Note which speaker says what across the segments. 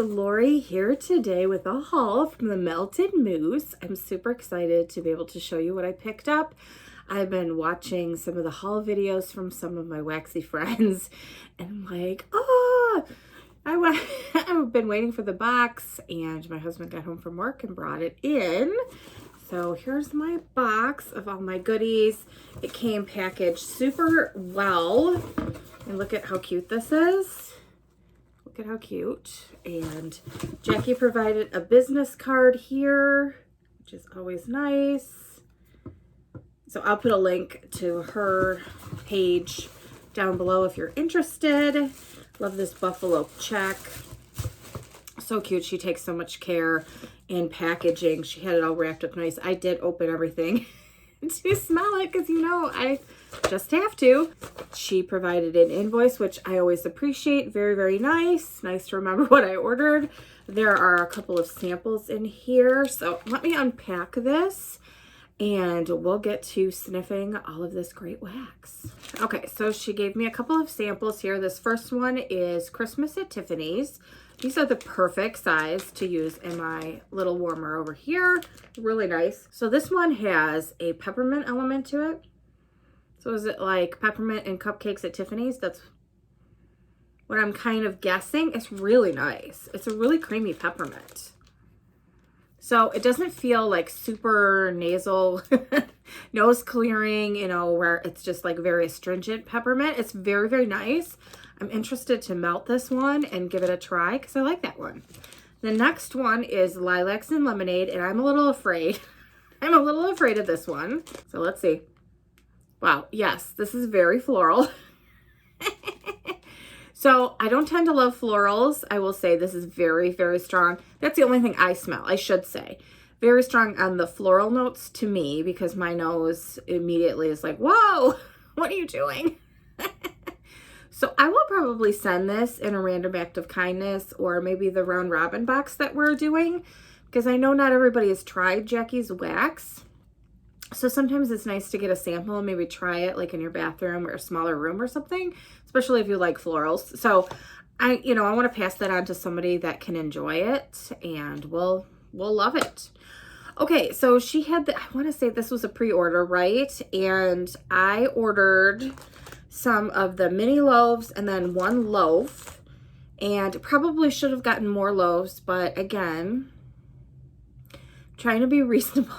Speaker 1: Lori here today with a haul from the Melted Moose. I'm super excited to be able to show you what I picked up. I've been watching some of the haul videos from some of my waxy friends and I'm like, oh, I've been waiting for the box, and my husband got home from work and brought it in. So here's my box of all my goodies. It came packaged super well. And look at how cute this is. Look at how cute. And Jackie provided a business card here, which is always nice. So I'll put a link to her page down below if you're interested. Love this buffalo check. So cute. She takes so much care in packaging. She had it all wrapped up nice. I did open everything to smell it because, you know, I just have to. She provided an invoice, which I always appreciate. Very, very nice. Nice to remember what I ordered. There are a couple of samples in here. So let me unpack this and we'll get to sniffing all of this great wax. Okay, so she gave me a couple of samples here. This first one is Christmas at Tiffany's. These are the perfect size to use in my little warmer over here. Really nice. So this one has a peppermint element to it. So is it like peppermint and cupcakes at Tiffany's? That's what I'm kind of guessing. It's really nice. It's a really creamy peppermint. So it doesn't feel like super nasal, nose clearing, you know, where it's just like very astringent peppermint. It's very, very nice. I'm interested to melt this one and give it a try because I like that one. The next one is Lilacs and Lemonade, and I'm a little afraid. I'm a little afraid of this one. So let's see. Wow, yes, this is very floral. So I don't tend to love florals. I will say this is very, very strong. That's the only thing I smell, I should say. Very strong on the floral notes to me because my nose immediately is like, whoa, what are you doing? So I will probably send this in a random act of kindness or maybe the round robin box that we're doing because I know not everybody has tried Jackie's wax. So sometimes it's nice to get a sample and maybe try it like in your bathroom or a smaller room or something, especially if you like florals. So I want to pass that on to somebody that can enjoy it and will love it. Okay, so she had I want to say this was a pre-order, right? And I ordered some of the mini loaves and then one loaf, and probably should have gotten more loaves, but again, trying to be reasonable.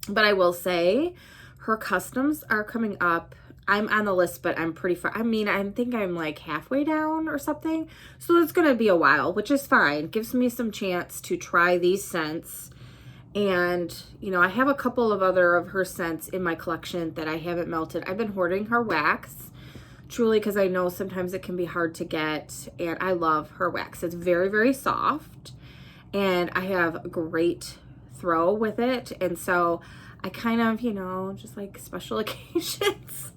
Speaker 1: But I will say her customs are coming up. I'm on the list, but I'm pretty far. I mean, I think I'm like halfway down or something. So it's going to be a while, which is fine. Gives me some chance to try these scents. And, you know, I have a couple of other of her scents in my collection that I haven't melted. I've been hoarding her wax, truly, because I know sometimes it can be hard to get. And I love her wax. It's very, very soft. And I have great throw with it. And so I kind of, you know, just like special occasions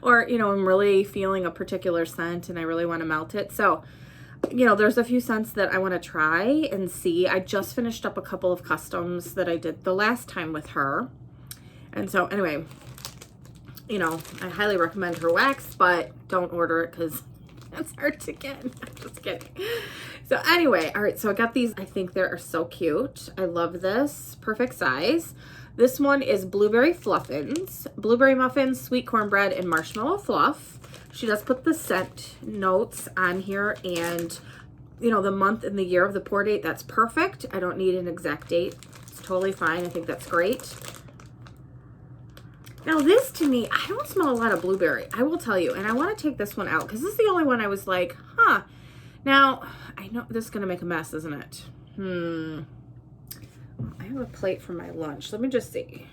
Speaker 1: or, you know, I'm really feeling a particular scent and I really want to melt it. So, you know, there's a few scents that I want to try and see. I just finished up a couple of customs that I did the last time with her. And so anyway, you know, I highly recommend her wax, but don't order it because it's hard to get. I'm just kidding. So anyway, all right, so I got these. I think they are so cute. I love this. Perfect size. This one is Blueberry Fluffins. Blueberry muffins, sweet cornbread, and marshmallow fluff. She does put the scent notes on here and, you know, the month and the year of the pour date. That's perfect. I don't need an exact date. It's totally fine. I think that's great. Now this to me, I don't smell a lot of blueberry, I will tell you. And I want to take this one out because this is the only one I was like, huh. Now, I know this is going to make a mess, isn't it? I have a plate for my lunch. Let me just see.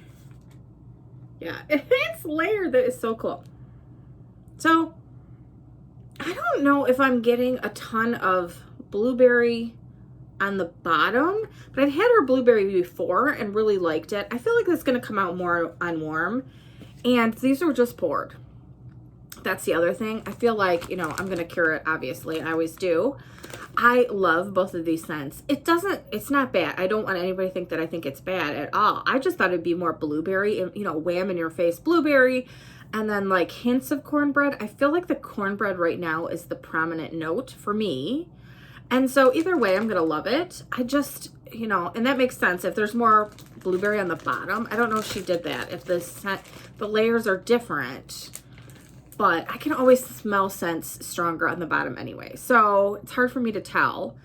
Speaker 1: Yeah, it's layered. That is so cool. So, I don't know if I'm getting a ton of blueberry on the bottom, but I've had her blueberry before and really liked it. I feel like it's going to come out more on warm. And these were just poured. That's the other thing. I feel like, you know, I'm going to cure it, obviously. I always do. I love both of these scents. It's not bad. I don't want anybody to think that I think it's bad at all. I just thought it'd be more blueberry, and, you know, wham in your face blueberry, and then like hints of cornbread. I feel like the cornbread right now is the prominent note for me. And so either way, I'm going to love it. I just, you know, and that makes sense. If there's more blueberry on the bottom, I don't know if she did that. If the layers are different, but I can always smell scents stronger on the bottom anyway. So it's hard for me to tell.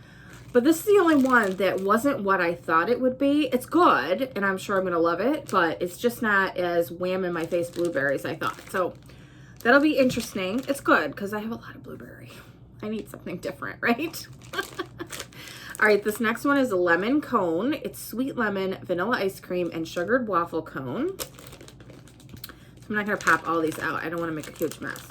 Speaker 1: But this is the only one that wasn't what I thought it would be. It's good, and I'm sure I'm going to love it, but it's just not as wham in my face blueberry as I thought. So that'll be interesting. It's good because I have a lot of blueberry. I need something different, right? All right, this next one is a lemon cone. It's sweet lemon, vanilla ice cream, and sugared waffle cone. I'm not going to pop all these out. I don't want to make a huge mess.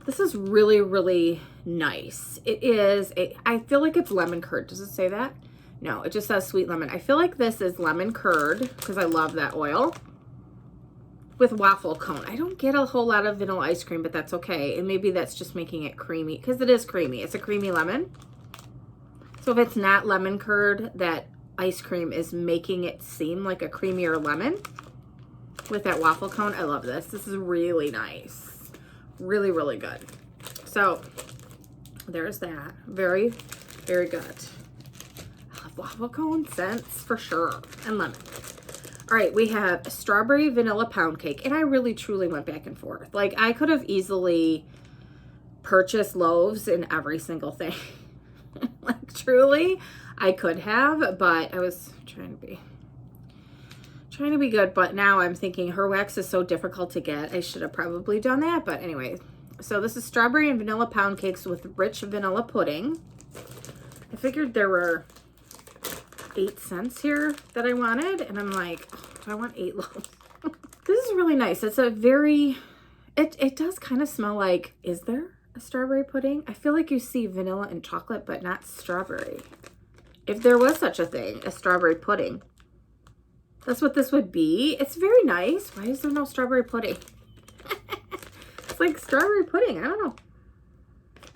Speaker 1: This is really, really nice. It is, I feel like it's lemon curd. Does it say that? No, it just says sweet lemon. I feel like this is lemon curd because I love that oil with waffle cone. I don't get a whole lot of vanilla ice cream, but that's okay. And maybe that's just making it creamy because it is creamy. It's a creamy lemon. So if it's not lemon curd, that ice cream is making it seem like a creamier lemon with that waffle cone. I love this. This is really nice. Really, really good. So there's that. Very, very good. I love waffle cone scents for sure. And lemon. All right, we have strawberry vanilla pound cake. And I really, truly went back and forth. Like, I could have easily purchased loaves in every single thing. Like, truly, I could have. But I was trying to be good, but now I'm thinking her wax is so difficult to get. I should have probably done that, but anyway. So this is strawberry and vanilla pound cakes with rich vanilla pudding. I figured there were 8 cents here that I wanted, and I'm like, oh, do I want 8 loaves? This is really nice. It's a very, it does kind of smell like, is there a strawberry pudding? I feel like you see vanilla and chocolate, but not strawberry. If there was such a thing, a strawberry pudding. That's what this would be. It's very nice. Why is there no strawberry pudding? It's like strawberry pudding. I don't know.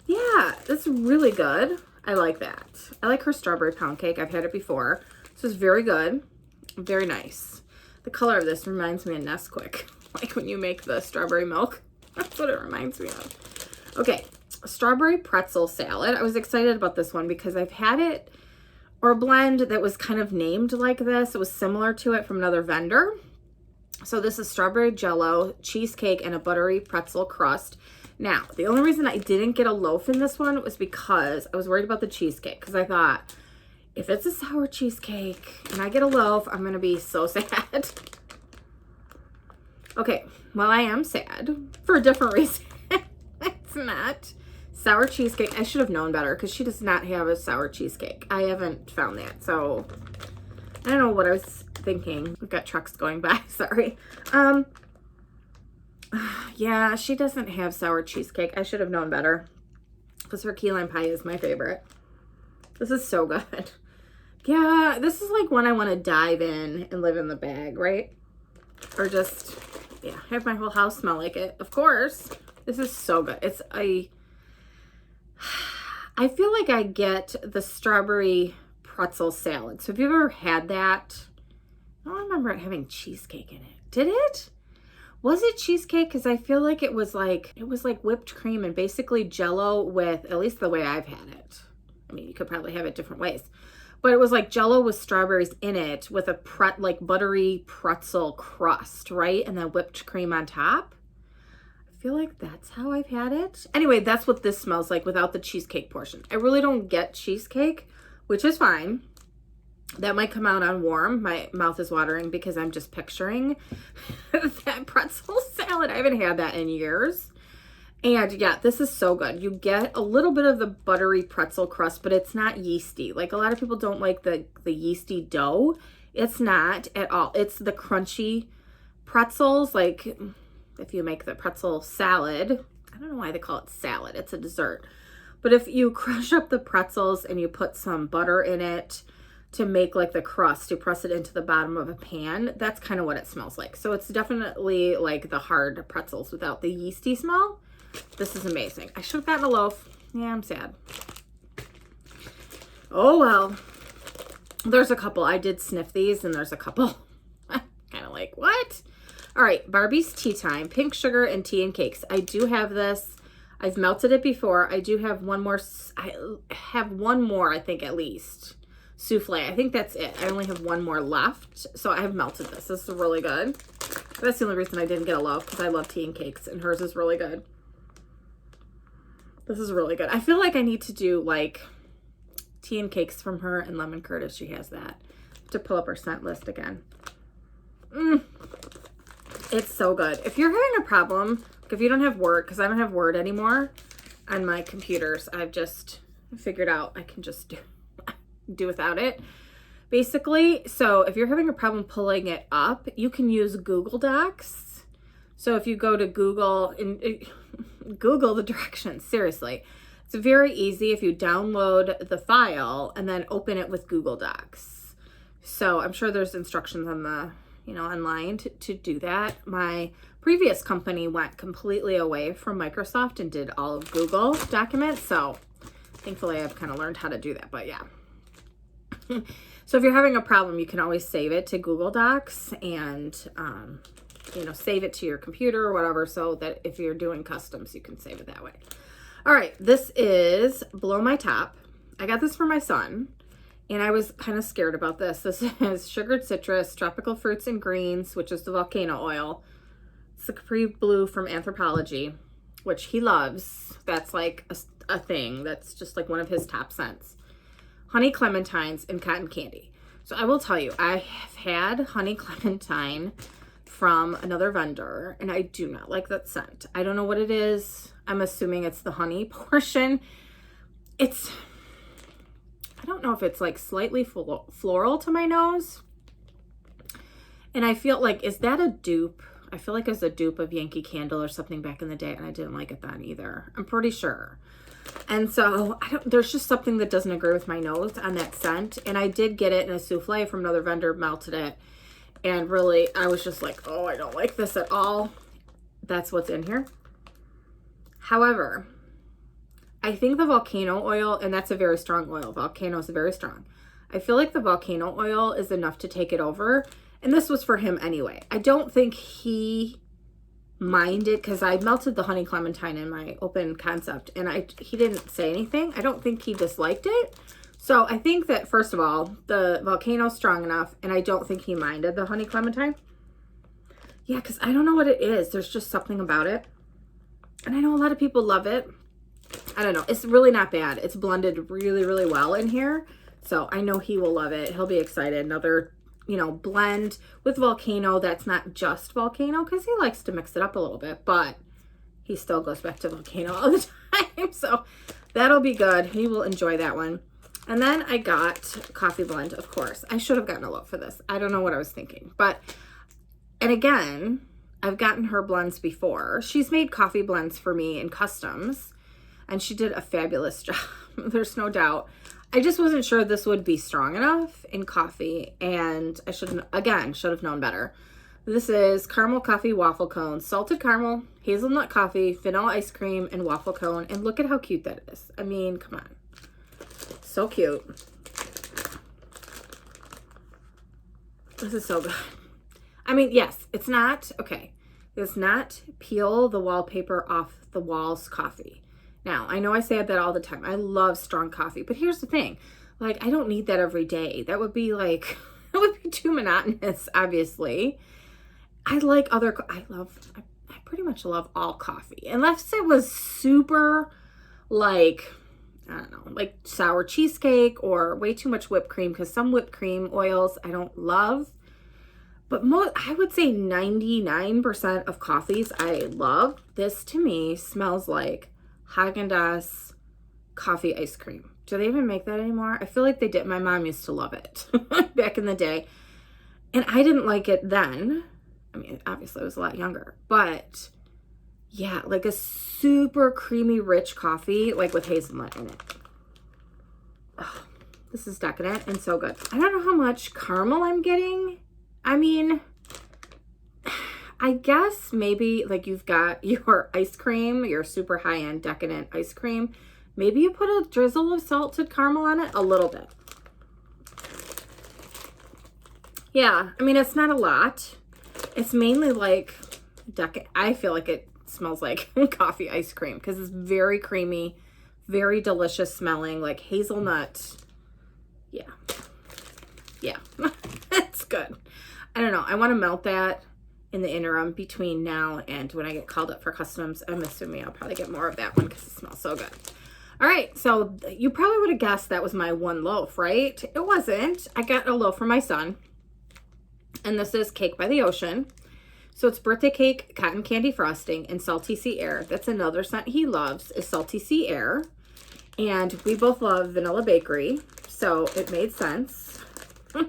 Speaker 1: Yeah, that's really good. I like that. I like her strawberry pound cake. I've had it before. This is very good. Very nice. The color of this reminds me of Nesquik. Like when you make the strawberry milk. That's what it reminds me of. Okay, strawberry pretzel salad. I was excited about this one because I've had it, or a blend that was kind of named like this. It was similar to it from another vendor. So this is strawberry jello, cheesecake, and a buttery pretzel crust. Now, the only reason I didn't get a loaf in this one was because I was worried about the cheesecake. Because I thought, if it's a sour cheesecake and I get a loaf, I'm going to be so sad. Okay, well, I am sad for a different reason. It's not sour cheesecake. I should have known better because she does not have a sour cheesecake. I haven't found that. So I don't know what I was thinking. We've got trucks going by. Sorry. Yeah, she doesn't have sour cheesecake. I should have known better because her key lime pie is my favorite. This is so good. Yeah, this is like one I want to dive in and live in the bag, right? Or just, yeah, have my whole house smell like it. Of course. This is so good. I feel like I get the strawberry pretzel salad. So have you ever had that? I don't remember it having cheesecake in it. Did it? Was it cheesecake? Because I feel like it was like whipped cream and basically Jello with, at least the way I've had it. I mean, you could probably have it different ways. But it was like Jello with strawberries in it with a like buttery pretzel crust, right? And then whipped cream on top. I feel like that's how I've had it. Anyway, that's what this smells like without the cheesecake portion. I really don't get cheesecake, which is fine. That might come out on warm. My mouth is watering because I'm just picturing that pretzel salad. I haven't had that in years. And yeah, this is so good. You get a little bit of the buttery pretzel crust, but it's not yeasty. Like a lot of people don't like the yeasty dough. It's not at all. It's the crunchy pretzels. Like if you make the pretzel salad, I don't know why they call it salad. It's a dessert. But if you crush up the pretzels and you put some butter in it to make like the crust, you press it into the bottom of a pan, that's kind of what it smells like. So it's definitely like the hard pretzels without the yeasty smell. This is amazing. I should have gotten a loaf. Yeah, I'm sad. Oh, well. There's a couple. I did sniff these, and there's a couple. Kind of like, what? All right, Barbies Tea Time. Pink sugar and tea and cakes. I do have this. I've melted it before. I do have one more. I have one more, I think, at least. Souffle. I think that's it. I only have one more left. So I have melted this. This is really good. That's the only reason I didn't get a loaf, because I love tea and cakes, and hers is really good. This is really good. I feel like I need to do like tea and cakes from her and lemon curd. She has that. To pull up her scent list again. It's so good. If you're having a problem, if you don't have Word, because I don't have Word anymore on my computers, I've just figured out I can just do without it, basically. So if you're having a problem pulling it up, you can use Google Docs. So if you go to Google and Google the directions, seriously, it's very easy if you download the file and then open it with Google Docs. So I'm sure there's instructions on the, online to do that. My previous company went completely away from Microsoft and did all of Google documents. So thankfully I've kind of learned how to do that, but yeah. So if you're having a problem, you can always save it to Google Docs and, save it to your computer or whatever, so that if you're doing customs, you can save it that way. All right, this is Blow My Top. I got this for my son, and I was kind of scared about this. This is sugared citrus, tropical fruits and greens, which is the volcano oil. It's the Capri Blue from Anthropology, which he loves. That's like a thing. That's just like one of his top scents. Honey clementines and cotton candy. So I will tell you, I have had honey clementine from another vendor, and I do not like that scent. I don't know what it is. I'm assuming it's the honey portion. I don't know if it's like slightly floral to my nose. And I feel like, is that a dupe? I feel like it's a dupe of Yankee Candle or something back in the day, and I didn't like it then either. I'm pretty sure. And so there's just something that doesn't agree with my nose on that scent. And I did get it in a souffle from another vendor, melted it. And really, I was just like, oh, I don't like this at all. That's what's in here. However, I think the volcano oil, and that's a very strong oil. Volcano is very strong. I feel like the volcano oil is enough to take it over. And this was for him anyway. I don't think he minded, because I melted the honey clementine in my open concept, and he didn't say anything. I don't think he disliked it. So I think that, first of all, the volcano's strong enough, and I don't think he minded the honey clementine. Yeah, because I don't know what it is. There's just something about it. And I know a lot of people love it. I don't know. It's really not bad. It's blended really, really well in here. So I know he will love it. He'll be excited. Another, blend with volcano that's not just volcano, because he likes to mix it up a little bit, but he still goes back to volcano all the time. So that'll be good. He will enjoy that one. And then I got coffee blend, of course. I should have gotten a loaf for this. I don't know what I was thinking. And again, I've gotten her blends before. She's made coffee blends for me in customs, and she did a fabulous job. There's no doubt. I just wasn't sure this would be strong enough in coffee, and I should have known better. This is caramel coffee waffle cone, salted caramel, hazelnut coffee, vanilla ice cream, and waffle cone. And look at how cute that is. I mean, come on. So cute. This is so good. I mean, yes, it's not peel the wallpaper off the walls coffee. Now, I know I say that all the time. I love strong coffee, but here's the thing. Like, I don't need that every day. That would be too monotonous, obviously. I pretty much love all coffee. Unless it was super, I don't know, like sour cheesecake or way too much whipped cream, because some whipped cream oils I don't love. But I would say 99% of coffees I love. This to me smells like Haagen-Dazs coffee ice cream. Do they even make that anymore? I feel like they did. My mom used to love it back in the day. And I didn't like it then. I mean, obviously I was a lot younger. But yeah, like a super creamy, rich coffee, like with hazelnut in it. Oh, this is decadent and so good. I don't know how much caramel I'm getting. I mean, I guess maybe like you've got your ice cream, your super high-end decadent ice cream. Maybe you put a drizzle of salted caramel on it, a little bit. Yeah, I mean, it's not a lot. It's mainly like I feel like it smells like coffee ice cream because it's very creamy, very delicious smelling, like hazelnut. Yeah. Yeah. It's good. I don't know. I want to melt that in the interim between now and when I get called up for customs. I'm assuming I'll probably get more of that one because it smells so good. All right, so you probably would have guessed that was my one loaf, right? It wasn't. I got a loaf for my son, and this is Cake by the Ocean. So it's birthday cake, cotton candy frosting, and salty sea air. That's another scent he loves, is salty sea air. And we both love vanilla bakery, so it made sense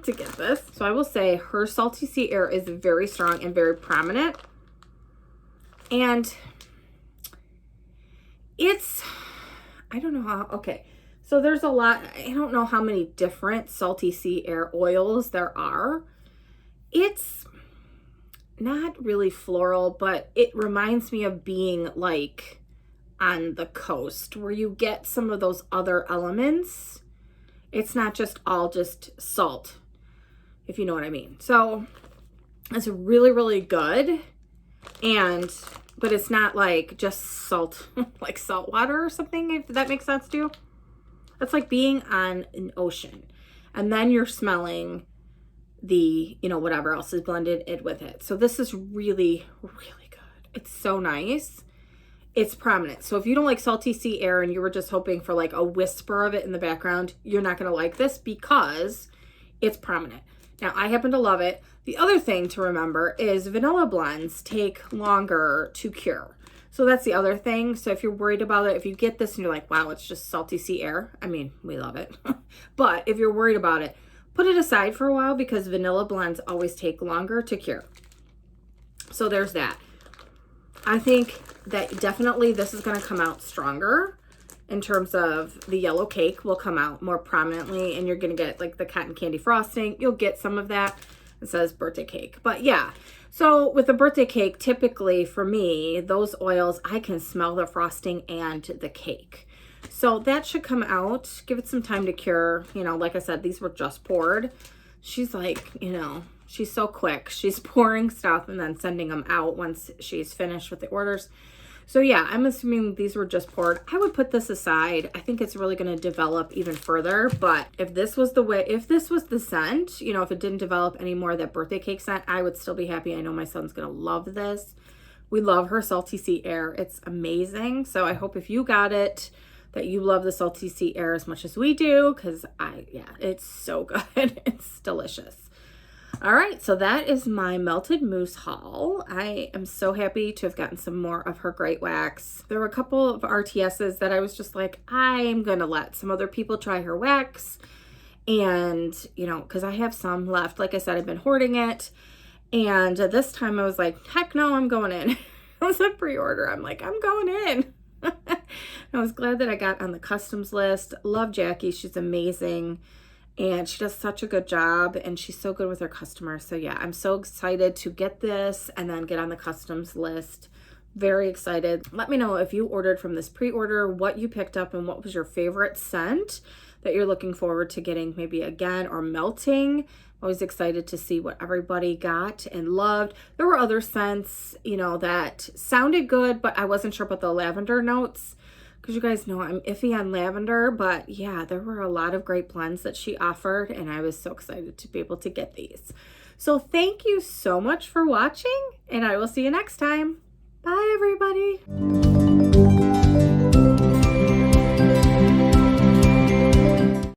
Speaker 1: to get this. So I will say her salty sea air is very strong and very prominent. And it's, I don't know how, okay. So there's a lot, I don't know how many different salty sea air oils there are. It's not really floral, but it reminds me of being like on the coast where you get some of those other elements. It's not just all just salt, if you know what I mean. So it's really, really good. But it's not like just salt, like salt water or something, if that makes sense to you. It's like being on an ocean. And then you're smelling the, you know, whatever else is blended in with it. So this is really, really good. It's so nice. It's prominent. So if you don't like salty sea air and you were just hoping for like a whisper of it in the background, you're not going to like this because it's prominent. Now, I happen to love it. The other thing to remember is vanilla blends take longer to cure. So that's the other thing. So if you're worried about it, if you get this and you're like, wow, it's just salty sea air. I mean, we love it. But if you're worried about it, put it aside for a while because vanilla blends always take longer to cure. So there's that. I think that definitely this is going to come out stronger in terms of the yellow cake will come out more prominently, and you're going to get like the cotton candy frosting. You'll get some of that. It says birthday cake. But yeah, so with the birthday cake, typically for me, those oils, I can smell the frosting and the cake. So that should come out. Give it some time to cure. You know, like I said, these were just poured. She's like, you know, she's so quick. She's pouring stuff and then sending them out once she's finished with the orders. So yeah, I'm assuming these were just poured. I would put this aside. I think it's really going to develop even further. But if this was the way, if this was the scent, you know, if it didn't develop any more of that birthday cake scent, I would still be happy. I know my son's going to love this. We love her salty sea air. It's amazing. So I hope if you got it, that you love the salty sea air as much as we do. Because yeah, it's so good. It's delicious. All right, so that is my melted mousse haul. I am so happy to have gotten some more of her great wax. There were a couple of RTSs that I was just like, I'm going to let some other people try her wax. And, you know, because I have some left. Like I said, I've been hoarding it. And this time I was like, heck no, I'm going in. It was a pre-order. I'm like, I'm going in. I was glad that I got on the customs list. Love Jackie. She's amazing. And she does such a good job, and she's so good with her customers. So yeah, I'm so excited to get this and then get on the customs list. Very excited. Let me know if you ordered from this pre-order, what you picked up, and what was your favorite scent that you're looking forward to getting maybe again or melting. Always excited to see what everybody got and loved. There were other scents, you know, that sounded good, but I wasn't sure about the lavender notes. Because you guys know I'm iffy on lavender, but yeah, there were a lot of great blends that she offered, and I was so excited to be able to get these. So thank you so much for watching, and I will see you next time. Bye, everybody.